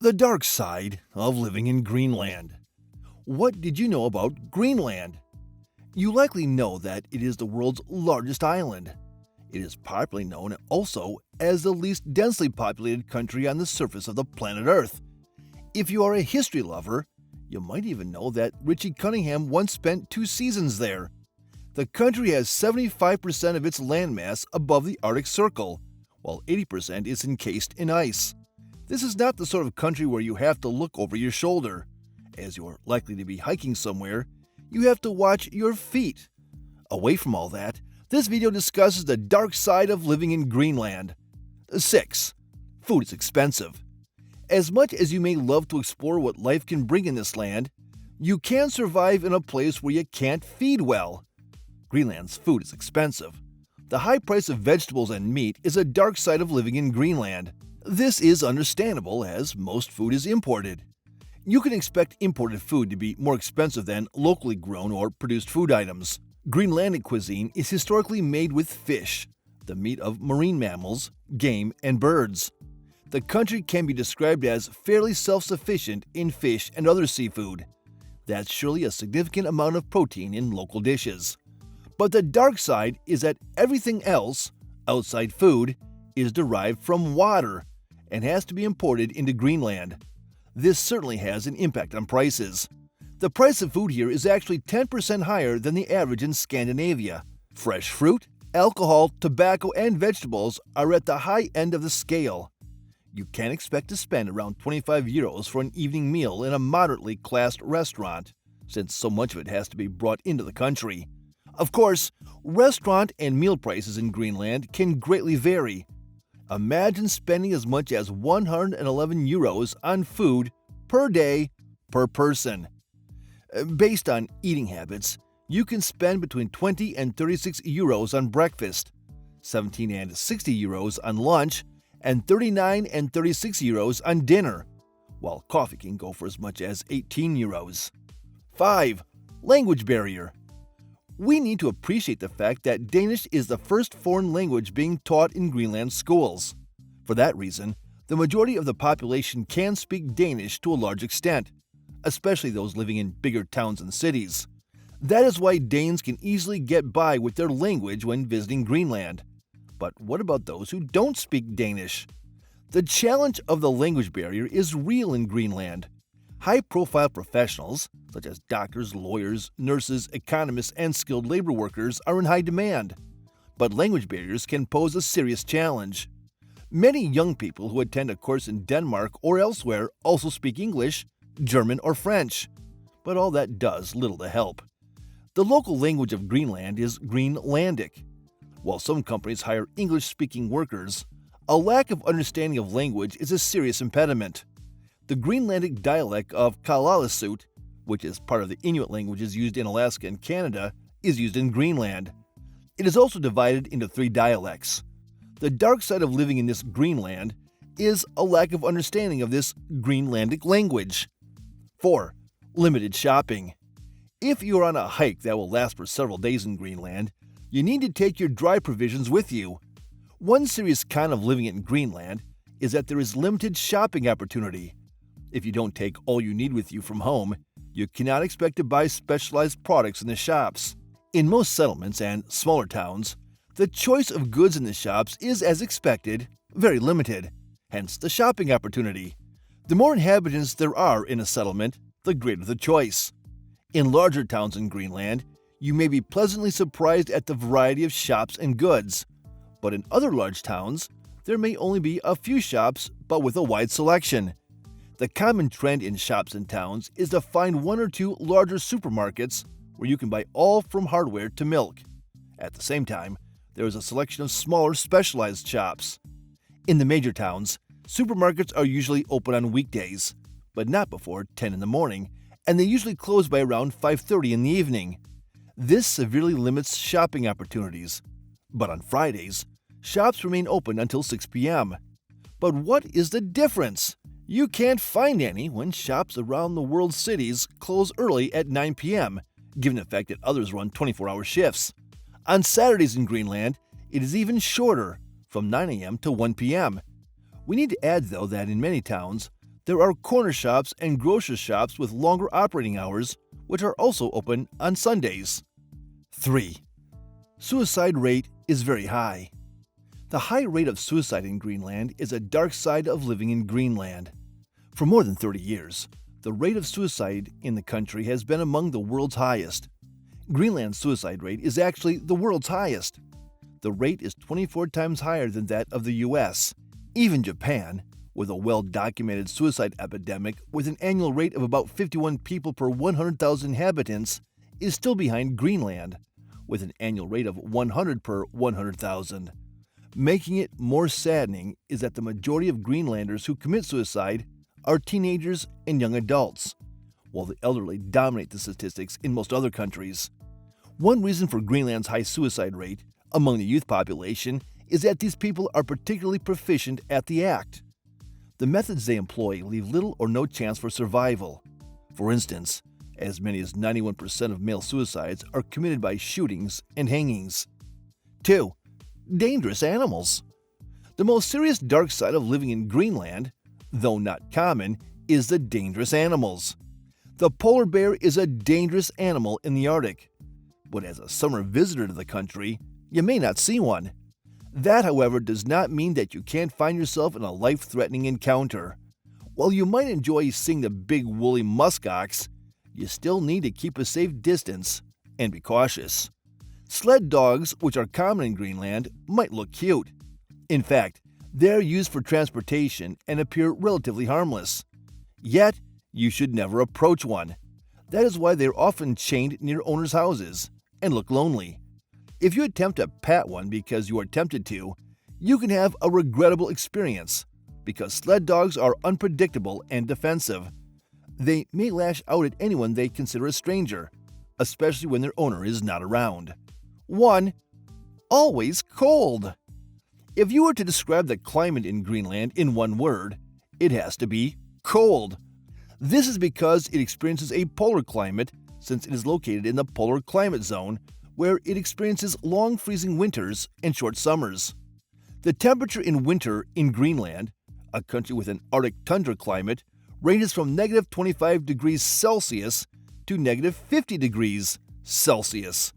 The dark side of living in Greenland. What did you know about Greenland? You likely know that it is the world's largest island. It is popularly known also as the least densely populated country on the surface of the planet Earth. If you are a history lover, you might even know that Richie Cunningham once spent 2 seasons there. The country has 75% of its landmass above the Arctic Circle, while 80% is encased in ice. This is not the sort of country where you have to look over your shoulder. As you are likely to be hiking somewhere, you have to watch your feet. Away from all that, this video discusses the dark side of living in Greenland. 6. Food is expensive. As much as you may love to explore what life can bring in this land, you can survive in a place where you can't feed well. Greenland's food is expensive. The high price of vegetables and meat is a dark side of living in Greenland. This is understandable as most food is imported. You can expect imported food to be more expensive than locally grown or produced food items. Greenlandic cuisine is historically made with fish, the meat of marine mammals, game, and birds. The country can be described as fairly self-sufficient in fish and other seafood. That's surely a significant amount of protein in local dishes. But the dark side is that everything else, outside food, is derived from water and has to be imported into Greenland. This certainly has an impact on prices. The price of food here is actually 10% higher than the average in Scandinavia. Fresh fruit, alcohol, tobacco, and vegetables are at the high end of the scale. You can expect to spend around 25 euros for an evening meal in a moderately classed restaurant, since so much of it has to be brought into the country. Of course, restaurant and meal prices in Greenland can greatly vary. Imagine spending as much as 111 euros on food per day per person. Based on eating habits, you can spend between 20 and 36 euros on breakfast, 17 and 60 euros on lunch, and 39 and 36 euros on dinner, while coffee can go for as much as 18 euros. 5. Language barrier. We need to appreciate the fact that Danish is the first foreign language being taught in Greenland schools. For that reason, the majority of the population can speak Danish to a large extent, especially those living in bigger towns and cities. That is why Danes can easily get by with their language when visiting Greenland. But what about those who don't speak Danish? The challenge of the language barrier is real in Greenland. High-profile professionals, such as doctors, lawyers, nurses, economists, and skilled labor workers, are in high demand. But language barriers can pose a serious challenge. Many young people who attend a course in Denmark or elsewhere also speak English, German, or French. But all that does little to help. The local language of Greenland is Greenlandic. While some companies hire English-speaking workers, a lack of understanding of language is a serious impediment. The Greenlandic dialect of Kalaallisut, which is part of the Inuit languages used in Alaska and Canada, is used in Greenland. It is also divided into 3 dialects. The dark side of living in this Greenland is a lack of understanding of this Greenlandic language. 4. Limited shopping. If you are on a hike that will last for several days in Greenland, you need to take your dry provisions with you. One serious con of living in Greenland is that there is limited shopping opportunity. If you don't take all you need with you from home, you cannot expect to buy specialized products in the shops. In most settlements and smaller towns, the choice of goods in the shops is, as expected, very limited, hence the shopping opportunity. The more inhabitants there are in a settlement, the greater the choice. In larger towns in Greenland, you may be pleasantly surprised at the variety of shops and goods. But in other large towns, there may only be a few shops, but with a wide selection. The common trend in shops and towns is to find 1 or 2 larger supermarkets where you can buy all from hardware to milk. At the same time, there is a selection of smaller specialized shops. In the major towns, supermarkets are usually open on weekdays, but not before 10 in the morning, and they usually close by around 5:30 in the evening. This severely limits shopping opportunities. But on Fridays, shops remain open until 6 p.m. But what is the difference? You can't find any when shops around the world's cities close early at 9 p.m., given the fact that others run 24-hour shifts. On Saturdays in Greenland, it is even shorter, from 9 a.m. to 1 p.m. We need to add, though, that in many towns, there are corner shops and grocery shops with longer operating hours, which are also open on Sundays. 3. Suicide rate is very high. The high rate of suicide in Greenland is a dark side of living in Greenland. For more than 30 years, the rate of suicide in the country has been among the world's highest. Greenland's suicide rate is actually the world's highest. The rate is 24 times higher than that of the US. Even Japan, with a well-documented suicide epidemic with an annual rate of about 51 people per 100,000 inhabitants, is still behind Greenland, with an annual rate of 100 per 100,000. Making it more saddening is that the majority of Greenlanders who commit suicide are teenagers and young adults, while the elderly dominate the statistics in most other countries. One reason for Greenland's high suicide rate among the youth population is that these people are particularly proficient at the act. The methods they employ leave little or no chance for survival. For instance, as many as 91% of male suicides are committed by shootings and hangings. 2. Dangerous animals. The most serious dark side of living in Greenland, though not common, is the dangerous animals. The polar bear is a dangerous animal in the Arctic, but as a summer visitor to the country, you may not see one. That, however, does not mean that you can't find yourself in a life-threatening encounter. While you might enjoy seeing the big woolly muskox, you still need to keep a safe distance and be cautious. Sled dogs, which are common in Greenland, might look cute. In fact, they're used for transportation and appear relatively harmless. Yet, you should never approach one. That is why they're often chained near owners' houses and look lonely. If you attempt to pat one because you are tempted to, you can have a regrettable experience because sled dogs are unpredictable and defensive. They may lash out at anyone they consider a stranger, especially when their owner is not around. 1. Always cold. If you were to describe the climate in Greenland in one word, it has to be cold. This is because it experiences a polar climate since it is located in the polar climate zone, where it experiences long freezing winters and short summers. The temperature in winter in Greenland, a country with an Arctic tundra climate, ranges from negative 25 degrees Celsius to negative 50 degrees Celsius,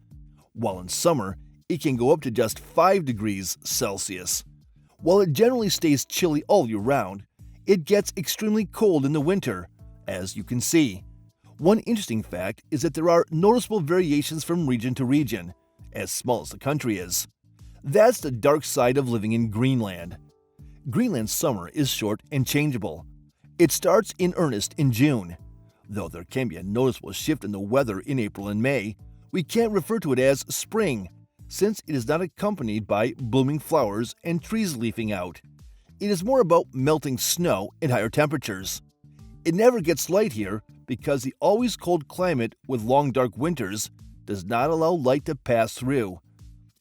while in summer it can go up to just 5 degrees Celsius. While it generally stays chilly all year round, it gets extremely cold in the winter, as you can see. One interesting fact is that there are noticeable variations from region to region, as small as the country is. That's the dark side of living in Greenland. Greenland's summer is short and changeable. It starts in earnest in June. Though there can be a noticeable shift in the weather in April and May, we can't refer to it as spring, since it is not accompanied by blooming flowers and trees leafing out. It is more about melting snow and higher temperatures. It never gets light here because the always cold climate with long dark winters does not allow light to pass through.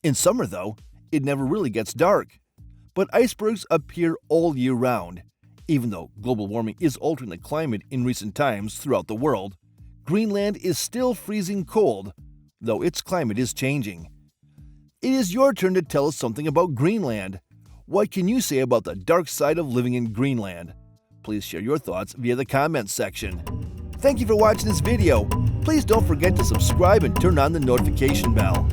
In summer, though, it never really gets dark. But icebergs appear all year round. Even though global warming is altering the climate in recent times throughout the world, Greenland is still freezing cold, though its climate is changing. It is your turn to tell us something about Greenland. What can you say about the dark side of living in Greenland? Please share your thoughts via the comments section. Thank you for watching this video. Please don't forget to subscribe and turn on the notification bell.